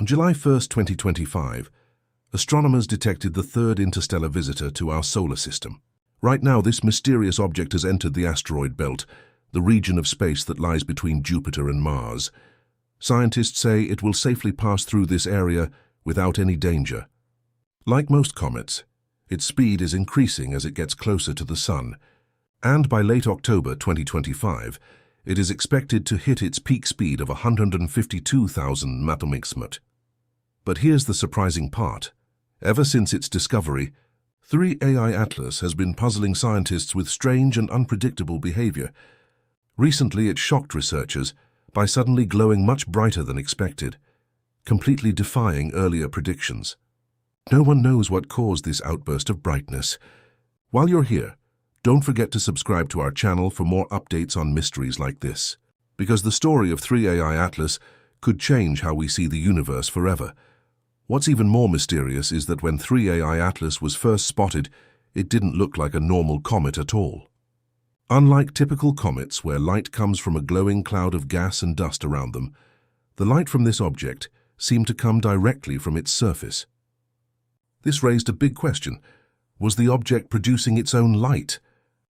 On July 1, 2025, astronomers detected the third interstellar visitor to our solar system. Right now, this mysterious object has entered the asteroid belt, the region of space that lies between Jupiter and Mars. Scientists say it will safely pass through this area without any danger. Like most comets, its speed is increasing as it gets closer to the Sun, and by late October 2025, it is expected to hit its peak speed of 152,000 km/s. But here's the surprising part. Ever since its discovery, 3AI Atlas has been puzzling scientists with strange and unpredictable behavior. Recently, it shocked researchers by suddenly glowing much brighter than expected, completely defying earlier predictions. No one knows what caused this outburst of brightness. While you're here, don't forget to subscribe to our channel for more updates on mysteries like this, because the story of 3AI Atlas could change how we see the universe forever. What's even more mysterious is that when 3AI Atlas was first spotted, it didn't look like a normal comet at all. Unlike typical comets where light comes from a glowing cloud of gas and dust around them, the light from this object seemed to come directly from its surface. This raised a big question. Was the object producing its own light?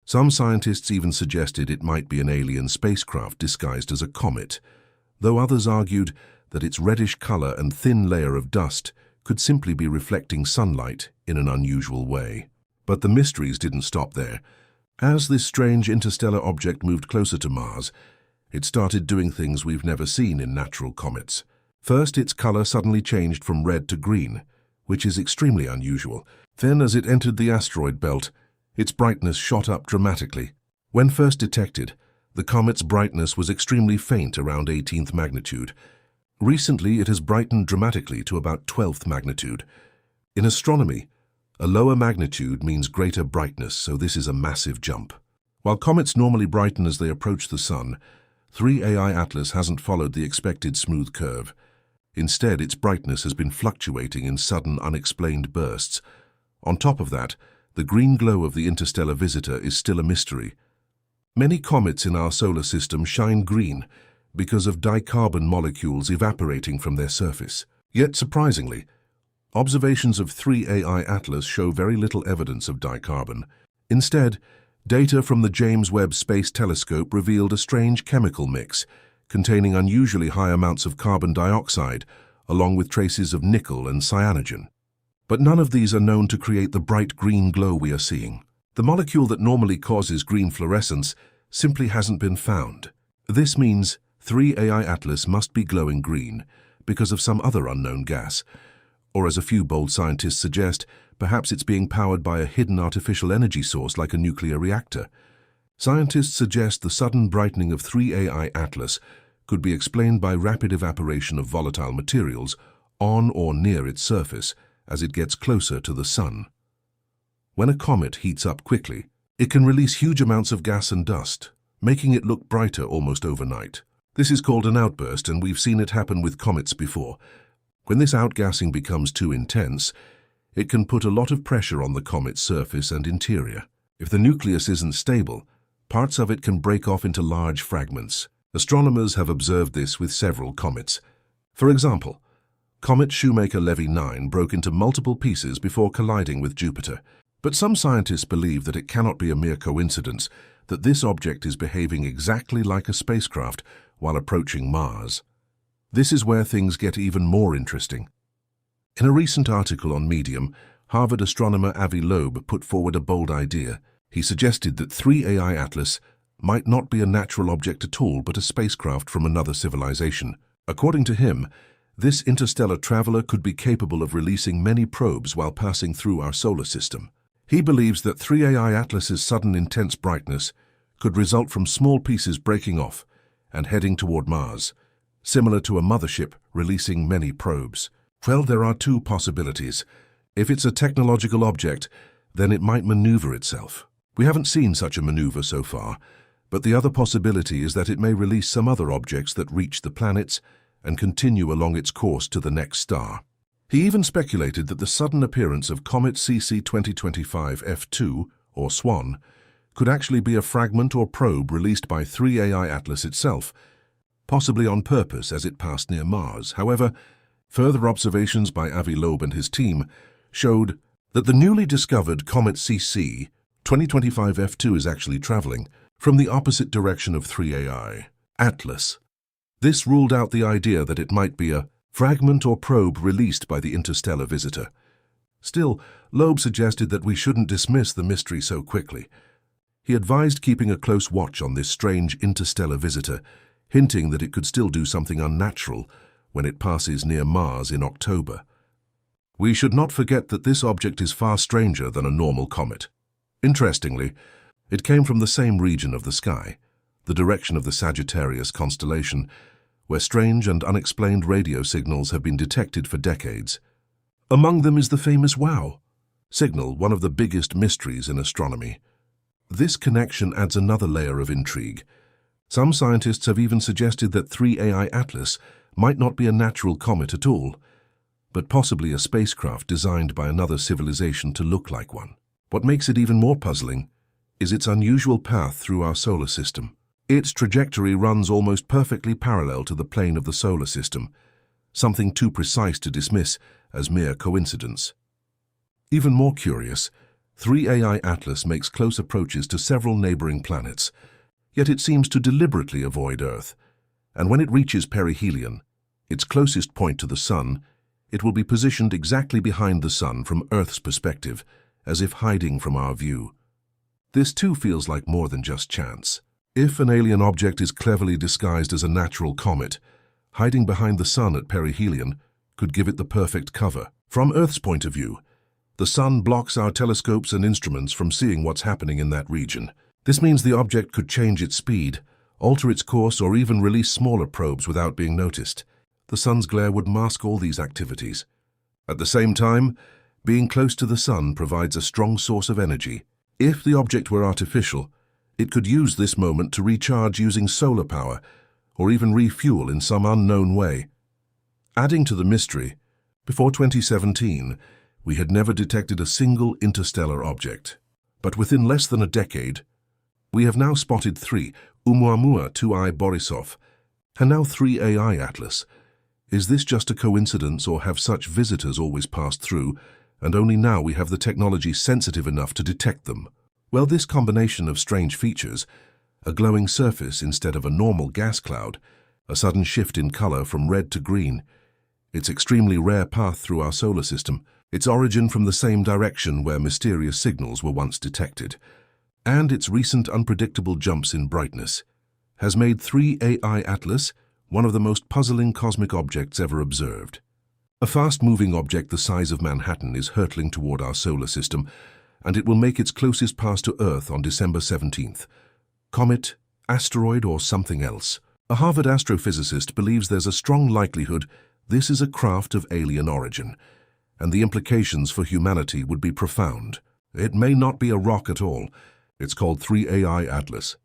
Some scientists even suggested it might be an alien spacecraft disguised as a comet, though others argued that its reddish color and thin layer of dust could simply be reflecting sunlight in an unusual way. But the mysteries didn't stop there. As this strange interstellar object moved closer to Mars, it started doing things we've never seen in natural comets. First, its color suddenly changed from red to green, which is extremely unusual. Then, as it entered the asteroid belt, its brightness shot up dramatically. When first detected, the comet's brightness was extremely faint, around 18th magnitude. Recently, it has brightened dramatically to about 12th magnitude. In astronomy, a lower magnitude means greater brightness, so this is a massive jump. While comets normally brighten as they approach the Sun, 3AI Atlas hasn't followed the expected smooth curve. Instead, its brightness has been fluctuating in sudden, unexplained bursts. On top of that, the green glow of the interstellar visitor is still a mystery. Many comets in our solar system shine green because of dicarbon molecules evaporating from their surface. Yet, surprisingly, observations of 3AI Atlas show very little evidence of dicarbon. Instead, data from the James Webb Space Telescope revealed a strange chemical mix containing unusually high amounts of carbon dioxide, along with traces of nickel and cyanogen. But none of these are known to create the bright green glow we are seeing. The molecule that normally causes green fluorescence simply hasn't been found. This means 3AI Atlas must be glowing green because of some other unknown gas, or as a few bold scientists suggest, perhaps it's being powered by a hidden artificial energy source like a nuclear reactor. Scientists suggest the sudden brightening of 3AI Atlas could be explained by rapid evaporation of volatile materials on or near its surface as it gets closer to the Sun. When a comet heats up quickly, it can release huge amounts of gas and dust, making it look brighter almost overnight. This is called an outburst, and we've seen it happen with comets before. When this outgassing becomes too intense, it can put a lot of pressure on the comet's surface and interior. If the nucleus isn't stable, parts of it can break off into large fragments. Astronomers have observed this with several comets. For example, Comet Shoemaker-Levy 9 broke into multiple pieces before colliding with Jupiter. But some scientists believe that it cannot be a mere coincidence that this object is behaving exactly like a spacecraft while approaching Mars. This is where things get even more interesting. In a recent article on Medium, Harvard astronomer Avi Loeb put forward a bold idea. He suggested that 3AI Atlas might not be a natural object at all, but a spacecraft from another civilization. According to him, this interstellar traveler could be capable of releasing many probes while passing through our solar system. He believes that 3AI Atlas's sudden intense brightness could result from small pieces breaking off and heading toward Mars, similar to a mothership releasing many probes. Well, there are two possibilities. If it's a technological object, then it might maneuver itself. We haven't seen such a maneuver so far, but the other possibility is that it may release some other objects that reach the planets and continue along its course to the next star. He even speculated that the sudden appearance of Comet CC 2025 F2, or SWAN, could actually be a fragment or probe released by 3AI Atlas itself, possibly on purpose as it passed near Mars. However, Further observations by Avi Loeb and his team showed that the newly discovered Comet CC 2025 F2 is actually traveling from the opposite direction of 3AI, Atlas. This ruled out the idea that it might be a fragment or probe released by the interstellar visitor. Still, Loeb suggested that we shouldn't dismiss the mystery so quickly. He advised keeping a close watch on this strange interstellar visitor, hinting that it could still do something unnatural when it passes near Mars in October. We should not forget that this object is far stranger than a normal comet. Interestingly, it came from the same region of the sky, the direction of the Sagittarius constellation, where strange and unexplained radio signals have been detected for decades. Among them is the famous WOW signal, one of the biggest mysteries in astronomy. This connection adds another layer of intrigue. Some scientists have even suggested that 3AI Atlas might not be a natural comet at all, but possibly a spacecraft designed by another civilization to look like one. What makes it even more puzzling is its unusual path through our solar system. Its trajectory runs almost perfectly parallel to the plane of the solar system, something too precise to dismiss as mere coincidence. Even more curious, 3AI Atlas makes close approaches to several neighboring planets, yet it seems to deliberately avoid Earth, and when it reaches perihelion, its closest point to the Sun, it will be positioned exactly behind the Sun from Earth's perspective, as if hiding from our view. This too feels like more than just chance. If an alien object is cleverly disguised as a natural comet, hiding behind the Sun at perihelion could give it the perfect cover. From Earth's point of view, the Sun blocks our telescopes and instruments from seeing what's happening in that region. This means the object could change its speed, alter its course, or even release smaller probes without being noticed. The Sun's glare would mask all these activities. At the same time, being close to the Sun provides a strong source of energy. If the object were artificial, it could use this moment to recharge using solar power, or even refuel in some unknown way. Adding to the mystery, before 2017, we had never detected a single interstellar object. But within less than a decade, we have now spotted 3, Oumuamua 2I Borisov, and now 3AI Atlas. Is this just a coincidence, or have such visitors always passed through, and only now we have the technology sensitive enough to detect them? Well, this combination of strange features, a glowing surface instead of a normal gas cloud, a sudden shift in color from red to green, its extremely rare path through our solar system, its origin from the same direction where mysterious signals were once detected, and its recent unpredictable jumps in brightness, has made 3AI Atlas one of the most puzzling cosmic objects ever observed. A fast-moving object the size of Manhattan is hurtling toward our solar system, and it will make its closest pass to Earth on December 17th. Comet, asteroid, or something else. A Harvard astrophysicist believes there's a strong likelihood this is a craft of alien origin, and the implications for humanity would be profound. It may not be a rock at all. It's called 3AI Atlas.